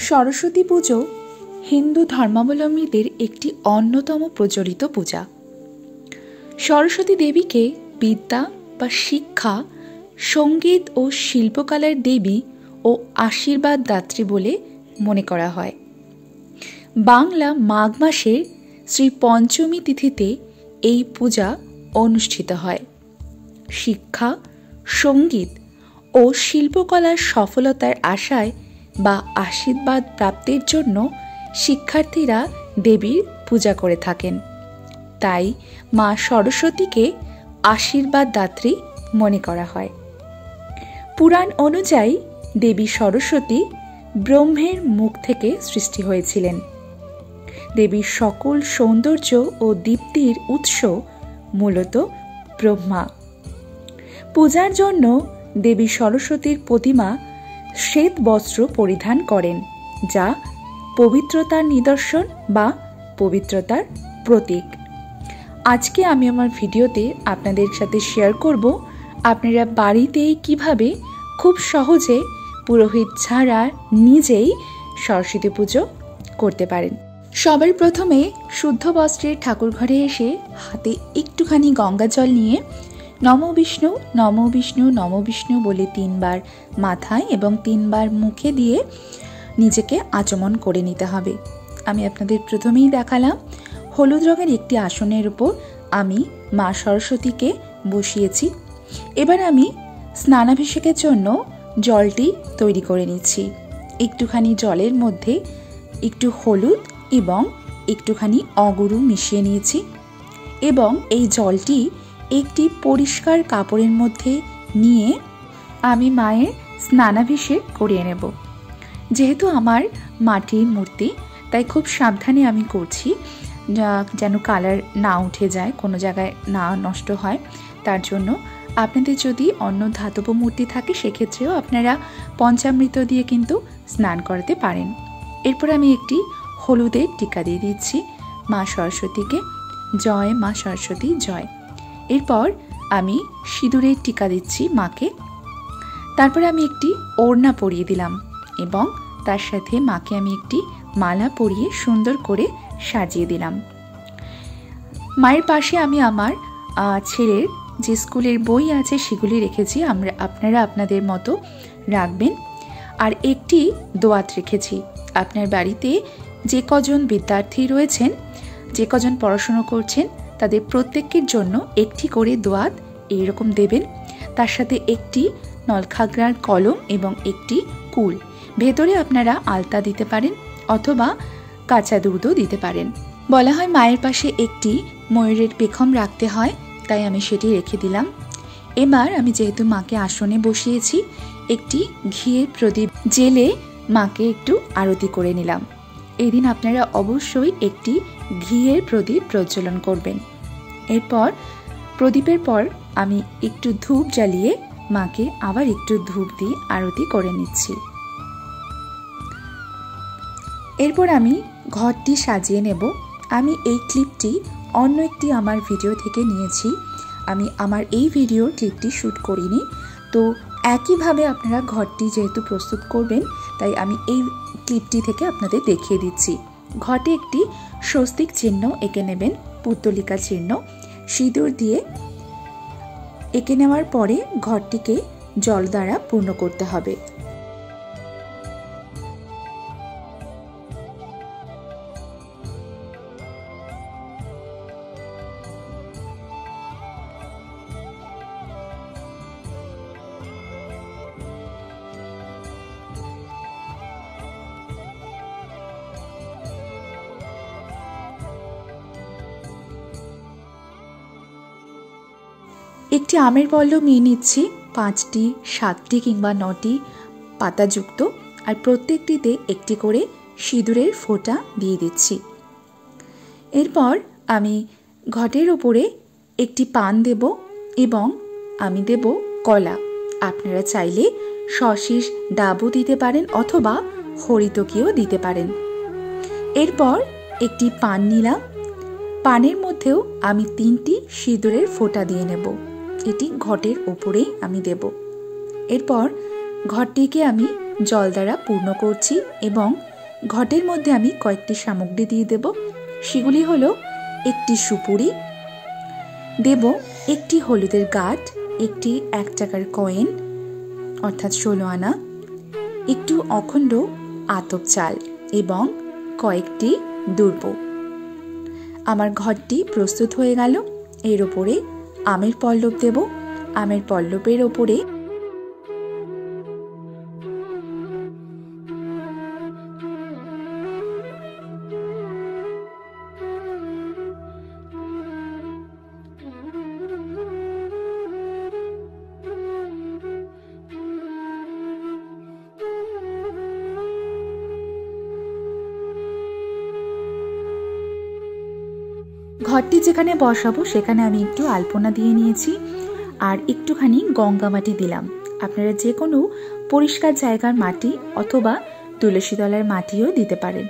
সরস্বতী পুজো হিন্দু ধর্মাবলম্বীদের একটি অন্যতম প্রচলিত পূজা। সরস্বতী দেবীকে বিদ্যা বা শিক্ষা, সঙ্গীত ও শিল্পকলার দেবী ও আশীর্বাদ দাত্রী বলে মনে করা হয়। বাংলা মাঘ মাসের শ্রী পঞ্চমী তিথিতে এই পূজা অনুষ্ঠিত হয়। শিক্ষা, সঙ্গীত ও শিল্পকলার সফলতার আশায় বা আশীর্বাদ প্রাপ্তির জন্য শিক্ষার্থীরা দেবীর পূজা করে থাকেন। তাই মা সরস্বতীকে আশীর্বাদ দাত্রী মনে করা হয়। পুরাণ অনুযায়ী দেবী সরস্বতী ব্রহ্মের মুখ থেকে সৃষ্টি হয়েছিলেন। দেবীর সকল সৌন্দর্য ও দীপ্তির উৎস মূলত ব্রহ্মা। পূজার জন্য দেবী সরস্বতীর প্রতিমা শ্বেত বস্ত্র পরিধান করেন, যা পবিত্রতার নিদর্শন বা পবিত্রতার প্রতীক। আজকে আমি আমার ভিডিওতে আপনাদের সাথে শেয়ার করব আপনারা বাড়িতেই কিভাবে খুব সহজে পুরোহিত ছাড়া নিজেই সরস্বতী পুজো করতে পারেন। সবার প্রথমে শুদ্ধ বস্ত্রের ঠাকুর ঘরে এসে হাতে একটুখানি গঙ্গা জল নিয়ে নমো বিষ্ণু নমো বিষ্ণু নমো বিষ্ণু বলে 3 বার মাথায় এবং 3 বার মুখে দিয়ে নিজেকে আচমন করে নিতে হবে। আমি আপনাদের প্রথমেই দেখালাম হলুদ রঙের একটি আসনের উপর আমি মা সরস্বতীকে বসিয়েছি। এবার আমি স্নানাভিষেকের জন্য জলটি তৈরি করে নিচ্ছি। একটুখানি জলের মধ্যে একটু হলুদ এবং একটুখানি অগুরু মিশিয়ে নিয়েছি এবং এই জলটি একটি পরিষ্কার কাপড়ের মধ্যে নিয়ে আমি মায়ের স্নানাভিষেক করিয়ে নেব। যেহেতু আমার মাটির মূর্তি, তাই খুব সাবধানে আমি করছি যেন কালার না উঠে যায়, কোনো জায়গায় না নষ্ট হয়। তার জন্য আপনাদের যদি অন্য ধাতব মূর্তি থাকে সেক্ষেত্রেও আপনারা পঞ্চামৃত দিয়ে কিন্তু স্নান করাতে পারেন। এরপর আমি একটি হলুদের টিকা দিয়ে দিচ্ছি মা সরস্বতীকে। জয় মা সরস্বতী জয়। এরপর আমি সিঁদুরের টিকা দিচ্ছি মাকে। তারপরে আমি একটি ওড়না পরিয়ে দিলাম এবং তার সাথে মাকে আমি একটি মালা পরিয়ে সুন্দর করে সাজিয়ে দিলাম। মায়ের পাশে আমি আমার ছেলের যে স্কুলের বই আছে সেগুলি রেখেছি, আপনারা আপনাদের মতো রাখবেন। আর একটি দোয়াত রেখেছি। আপনার বাড়িতে যে কজন বিদ্যার্থী রয়েছেন, যে কজন পড়াশুনো করছেন, তাদের প্রত্যেকের জন্য একটি করে দোয়াত এইরকম দেবেন। তার সাথে একটি নলখাগড়ার কলম এবং একটি কুল। ভেতরে আপনারা আলতা দিতে পারেন অথবা কাঁচা দুধও দিতে পারেন। বলা হয় মায়ের পাশে একটি ময়ূরের পেখম রাখতে হয়, তাই আমি সেটি রেখে দিলাম। এবার আমি যেহেতু মাকে আসনে বসিয়েছি, একটি ঘিয়ের প্রদীপ জেলে মাকে একটু আরতি করে নিলাম। এই দিন আপনারা অবশ্যই একটি ঘিয়ের প্রদীপ প্রজ্বলন করবেন। এরপর প্রদীপের পর আমি একটু ধূপ জ্বালিয়ে মাকে আবার একটু ধূপ দিয়ে আরতি করে নিচ্ছি। এরপর আমি ঘরটি সাজিয়ে নেব। আমি এই ক্লিপটি অন্য একটি আমার ভিডিও থেকে নিয়েছি। আমি আমার এই ভিডিওর ক্লিপটি শ্যুট করিনি, তো একইভাবে আপনারা ঘরটি যেহেতু প্রস্তুত করবেন, তাই আমি এই ক্লিপটি থেকে আপনাদের দেখিয়ে দিচ্ছি। ঘটে একটি স্বস্তিক চিহ্ন এঁকে নেবেন, পুত্তলিকা চিহ্ন সিঁদুর দিয়ে এঁকে নেওয়ার পরে ঘরটিকে জল দ্বারা পূর্ণ করতে হবে। একটি আমের পল্লব নিয়ে নিচ্ছি, 5টি 7টি কিংবা 9টি পাতাযুক্ত, আর প্রত্যেকটিতে একটি করে সিঁদুরের ফোঁটা দিয়ে দিচ্ছি। এরপর আমি ঘটের ওপরে একটি পান দেব এবং আমি দেব কলা। আপনারা চাইলে শশীষ ডাবও দিতে পারেন অথবা হরিতকিও দিতে পারেন। এরপর একটি পান নিলাম, পানের মধ্যেও আমি 3টি সিঁদুরের ফোঁটা দিয়ে নেব। এটি ঘটের ওপরেই আমি দেব। এরপর ঘরটিকে আমি জল দ্বারা পূর্ণ করছি এবং ঘটের মধ্যে আমি কয়েকটি সামগ্রী দিয়ে দেব। সেগুলি হলো একটি সুপুরি দেব, একটি হলুদের গাঁট, একটি 1 টাকার কয়েন অর্থাৎ 16 আনা, একটু অখণ্ড আতপ চাল এবং কয়েকটি দুর্ব। আমার ঘরটি প্রস্তুত হয়ে গেল। এর ওপরে আমের পল্লব দেব। আমের পল্লবের ওপরে ঘরটি যেখানে বসাবো সেখানে আমি একটু আলপনা দিয়ে নিয়েছি আর একটুখানি গঙ্গা মাটি দিলাম। আপনারা যে কোনো পরিষ্কার জায়গার মাটি অথবা তুলসী তলার মাটিও দিতে পারেন।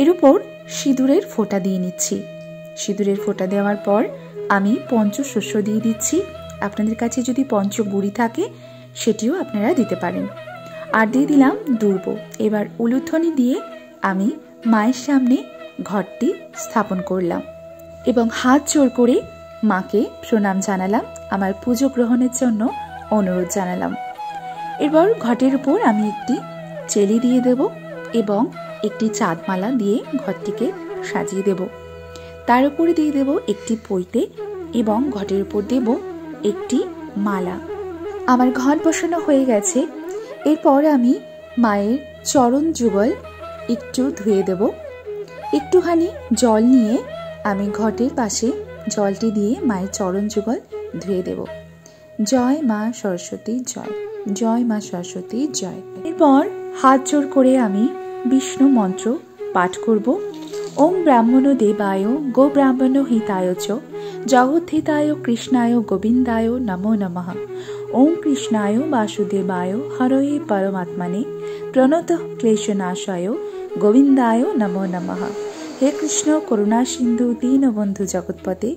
এর উপর সিঁদুরের ফোঁটা দিয়ে নিচ্ছি। সিঁদুরের ফোঁটা দেওয়ার পর আমি পঞ্চশস্য দিয়ে দিচ্ছি। আপনাদের কাছে যদি পঞ্চগুড়ি থাকে সেটিও আপনারা দিতে পারেন। আর দিয়ে দিলাম দুর্ব। এবার উলুধ্বনি দিয়ে আমি মায়ের সামনে ঘরটি স্থাপন করলাম এবং হাত জোড় করে মাকে প্রণাম জানালাম, আমার পুজো গ্রহণের জন্য অনুরোধ জানালাম। এরপর ঘটের উপর আমি একটি চেলি দিয়ে দেব এবং একটি চাঁদমালা দিয়ে ঘরটিকে সাজিয়ে দেব। তার উপরে দিয়ে দেব একটি পৈতে এবং ঘটের উপর দেব একটি মালা। আমার ঘট বসানো হয়ে গেছে। এরপর আমি মায়ের চরণ যুগল একটু ধুয়ে দেব। একটুখানি জল নিয়ে আমি ঘটের পাশে জলটি দিয়ে মায়ের চরণ যুগল ধুয়ে দেব। জয় মা সরস্বতী জয়, জয় মা সরস্বতী জয়। এরপর হাত জোড় করে আমি বিষ্ণু মন্ত্র পাঠ করব। ওম ব্রাহ্মণ দেবায় গো ব্রাহ্মণ হিতায় চ জগদ্ধিতায় কৃষ্ণায় গোবিন্দায় নমো নমঃ। ওম কৃষ্ণায় বাসুদেবায় হরয়ে পরমাত্মনে প্রণত ক্লেশনাশায় গোবিন্দায় নমো নমঃ। হে কৃষ্ণ করুণা সিন্ধু দীনবন্ধু জগৎপতে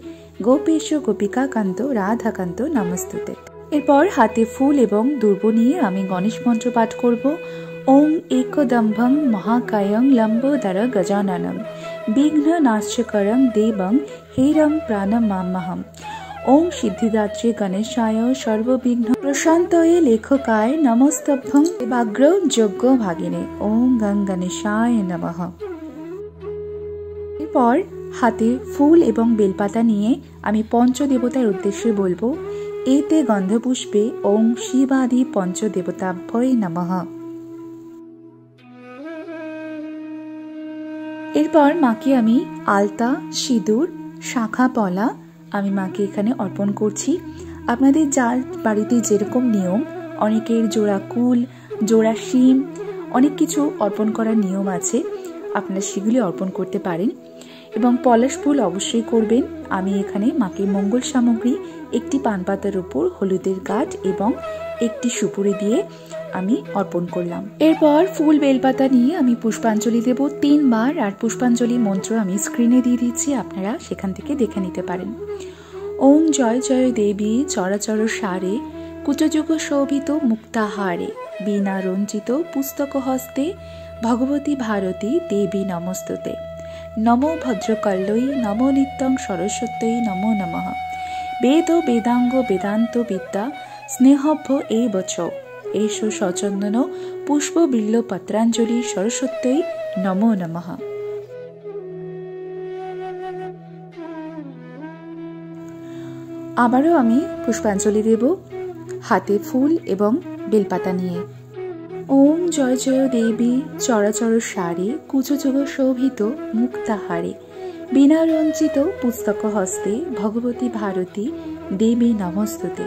গোপেশ গোপিকা কান্ত রাধাকান্ত নমস্তুতে। এরপর হাতে ফুল এবং দুর্ব নিয়ে আমি গণেশ মন্ত্র পাঠ করব। ওম একদম্ভং মহাকায়ং লম্বোদর গজাননং বিঘ্ন নাশকরং দেবং হেরং প্রাণমাম্যহম। ওম সিদ্ধিদাত্রী গণেশায় সর্ববিঘ্ন প্রশান্তয়ে লেখকায় নমস্তভ্যং দেবাগ্র যজ্ঞ ভাগিনে। ওম গং গণেশায় নমঃ। এরপর হাতে ফুল এবং বেলপাতা নিয়ে আমি পঞ্চদেবতার উদ্দেশ্যে বলবো, এতে গন্ধপুষ্পে ওম শিবাদি পঞ্চদেবতাভ্যয় নমঃ। এরপর মাকে আমি আলতা, সিঁদুর, শাখা পলা আমি মাকে এখানে অর্পণ করছি। আপনাদের যার বাড়িতে যেরকম নিয়ম, অনেকের জোড়া কুল, জোড়া শিম, অনেক কিছু অর্পণ করার নিয়ম আছে, আপনারা সেগুলি অর্পণ করতে পারেন এবং পলাশ ফুল অবশ্যই করবেন। আমি এখানে মাকে মঙ্গল সামগ্রী একটি পানপাতার উপর হলুদের গাঁট এবং একটি সুপুরি দিয়ে আমি অর্পণ করলাম। এরপর ফুল বেলপাতা নিয়ে আমি পুষ্পাঞ্জলি দেব 3 বার। আর পুষ্পাঞ্জলি মন্ত্র আমি স্ক্রিনে দিয়ে দিচ্ছি, আপনারা সেখান থেকে দেখে নিতে পারেন। ওম জয় জয় দেবী চরাচর সারে কুচযুগ শোভিত মুক্তাহারে বীণা রঞ্জিত পুস্তক হস্তে ভগবতী ভারতী দেবী নমস্তুতে। নমো ভদ্রকল্লৈ নমো নিত্যং সরস্বত্যৈ নমো নমঃ। বেদ বেদাঙ্গ বেদান্ত বিদ্যা স্নেহভ্য এই বচ এষ সচন্দন পুষ্প বিল্ল পত্রাঞ্জলি সরস্বত্যৈ নমো নমঃ। আবারও আমি পুষ্পাঞ্জলি দেব হাতে ফুল এবং বেলপাতা নিয়ে। ওম জয় জয় দেবী চরাচর সারে কুচযুগ শোভিত মুক্তাহারে বীণা রঞ্জিত পুস্তক হস্তে ভগবতী ভারতী দেবী নমস্তুতে।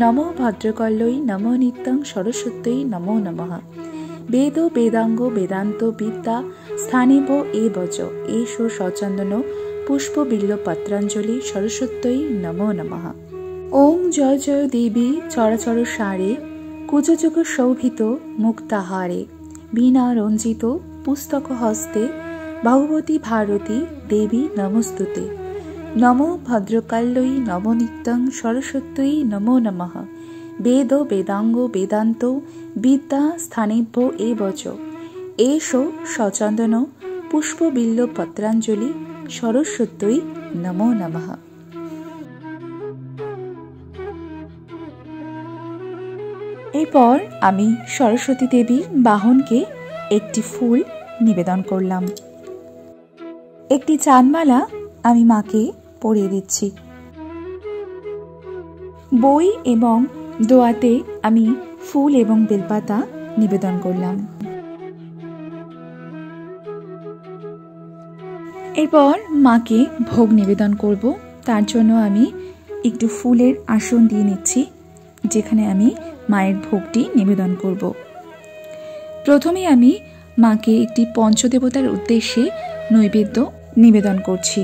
নমো ভদ্রকল্লৈ নমো নিত্যং সরস্বত্যৈ নমো নমঃ। বেদ বেদাঙ্গ বেদান্ত বিদ্যা স্থানেভ এ বচ এষ সচন্দন পুষ্প বিল্ল পত্রাঞ্জলি সরস্বত্যৈ নমো নমঃ। ওম জয় জয় দেবী চরাচর সারে কুচযুগ শোভিত মুক্তাহারে বীণা রঞ্জিত পুস্তক হস্তে ভগবতী ভারতী দেবী নমস্তুতে। নমো ভদ্রকাল্যৈ নমো নিত্যং সরস্বত্যৈ নমো নমঃ। বেদ বেদাঙ্গ বেদান্ত বিদ্যা স্থানেভ্য এ বচ एषो सचन्दन पुष्पबिल्ल पत्राञ्जलि सरस्वत्यै नमो नमः। एरपर आमी सरस्वती देवी बाहनके एकटी फुल निवेदन करलाम। एकटी चाँदमाला आमी माके परिये दिচ্ছি। বই এবং দোয়াতে আমি ফুল এবং বেলপাতা নিবেদন করলাম। এরপর মাকে ভোগ নিবেদন করব। তার জন্য আমি একটু ফুলের আসন দিয়ে নিচ্ছি, যেখানে আমি মায়ের ভোগটি নিবেদন করব। প্রথমে আমি মাকে একটি পঞ্চদেবতার উদ্দেশ্যে নৈবেদ্য নিবেদন করছি।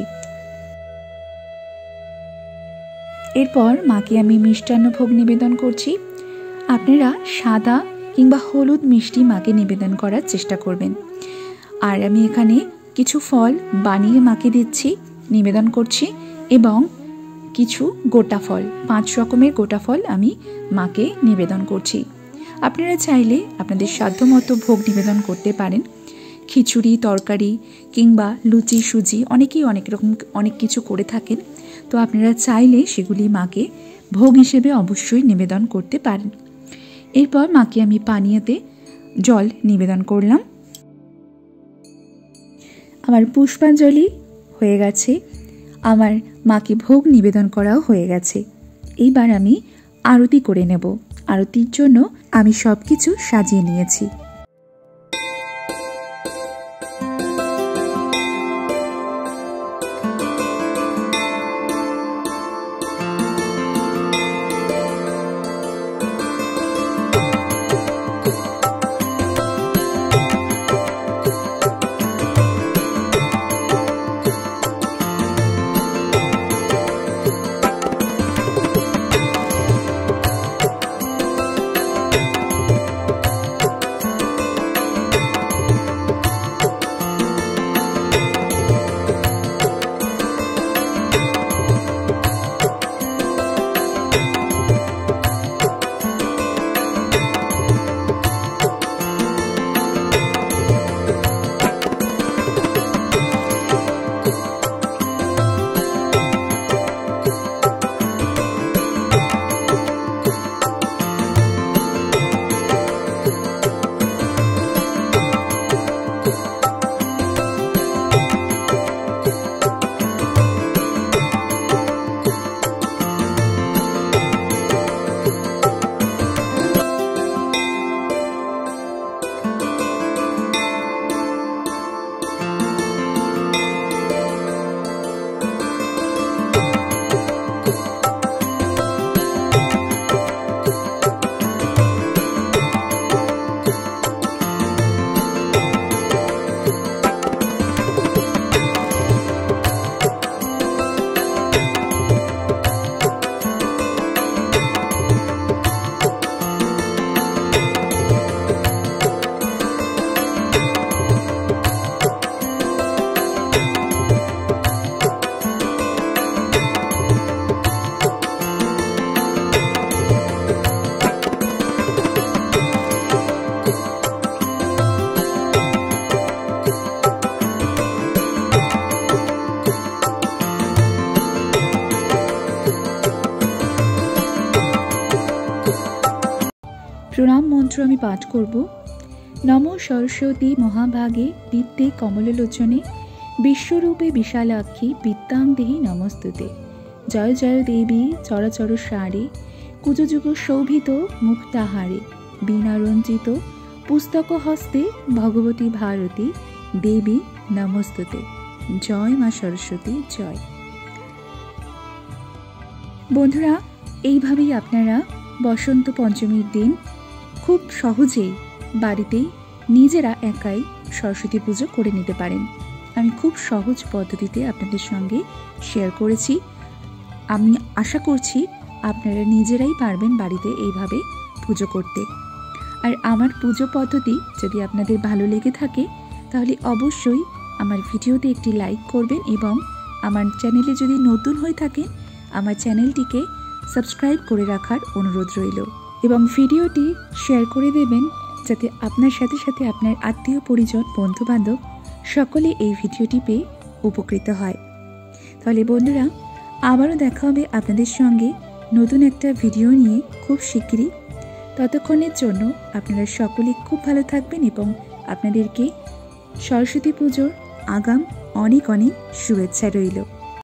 এরপর মাকে আমি মিষ্টান্ন ভোগ নিবেদন করছি। আপনারা সাদা কিংবা হলুদ মিষ্টি মাকে নিবেদন করার চেষ্টা করবেন। আর আমি এখানে কিছু ফল বানিয়ে মাকে দিচ্ছি, নিবেদন করছি, এবং কিছু গোটা ফল, 5 রকমের গোটা ফল আমি মাকে নিবেদন করছি। আপনারা চাইলে আপনাদের সাধ্যমতো ভোগ নিবেদন করতে পারেন। খিচুড়ি, তরকারি কিংবা লুচি, সুজি, অনেকেই অনেক রকম অনেক কিছু করে থাকেন। তো আপনারা চাইলে সেগুলি মাকে ভোগ হিসেবে অবশ্যই নিবেদন করতে পারেন। এরপর মাকে আমি পানীয়তে জল নিবেদন করলাম। আমার পুষ্পাঞ্জলি হয়ে গেছে, আমার মাকে ভোগ নিবেদন করাও হয়ে গেছে। এইবার আমি আরতি করে নেব। আরতির জন্য আমি সবকিছু সাজিয়ে নিয়েছি। প্রণাম মন্ত্র আমি পাঠ করব। নমো সরস্বতী মহাভাগে বিদ্যে কমললোচনে বিশ্বরূপে বিশালাক্ষী বিদ্যাং দেহি নমস্তুতে। জয় জয় দেবী চরাচর সারে কুজযুগ শোভিত মুক্তাহারে বীণারঞ্জিত পুস্তক হস্তে ভগবতী ভারতী দেবী নমস্তুতে। জয় মা সরস্বতী জয়। বন্ধুরা, এইভাবেই আপনারা বসন্ত পঞ্চমীর দিন খুব সহজেই বাড়িতেই নিজেরা একাই সরস্বতী পুজো করে নিতে পারেন। আমি খুব সহজ পদ্ধতিতে আপনাদের সঙ্গে শেয়ার করেছি। আমি আশা করছি আপনারা নিজেরাই পারবেন বাড়িতে এইভাবে পুজো করতে। আর আমার পুজো পদ্ধতি যদি আপনাদের ভালো লেগে থাকে তাহলে অবশ্যই আমার ভিডিওতে একটি লাইক করবেন এবং আমার চ্যানেলে যদি নতুন হয়ে থাকেন আমার চ্যানেলটিকে সাবস্ক্রাইব করে রাখার অনুরোধ রইল এবং ভিডিওটি শেয়ার করে দেবেন যাতে আপনার সাথে সাথে আপনার আত্মীয় পরিজন বন্ধুবান্ধব সকলে এই ভিডিওটি পেয়ে উপকৃত হয়। তাহলে বন্ধুরা, আবারও দেখা হবে আপনাদের সঙ্গে নতুন একটা ভিডিও নিয়ে খুব শিগগিরই। ততক্ষণের জন্য আপনারা সকলে খুব ভালো থাকবেন এবং আপনাদেরকে সরস্বতী পুজোর আগাম অনেক অনেক শুভেচ্ছা রইল।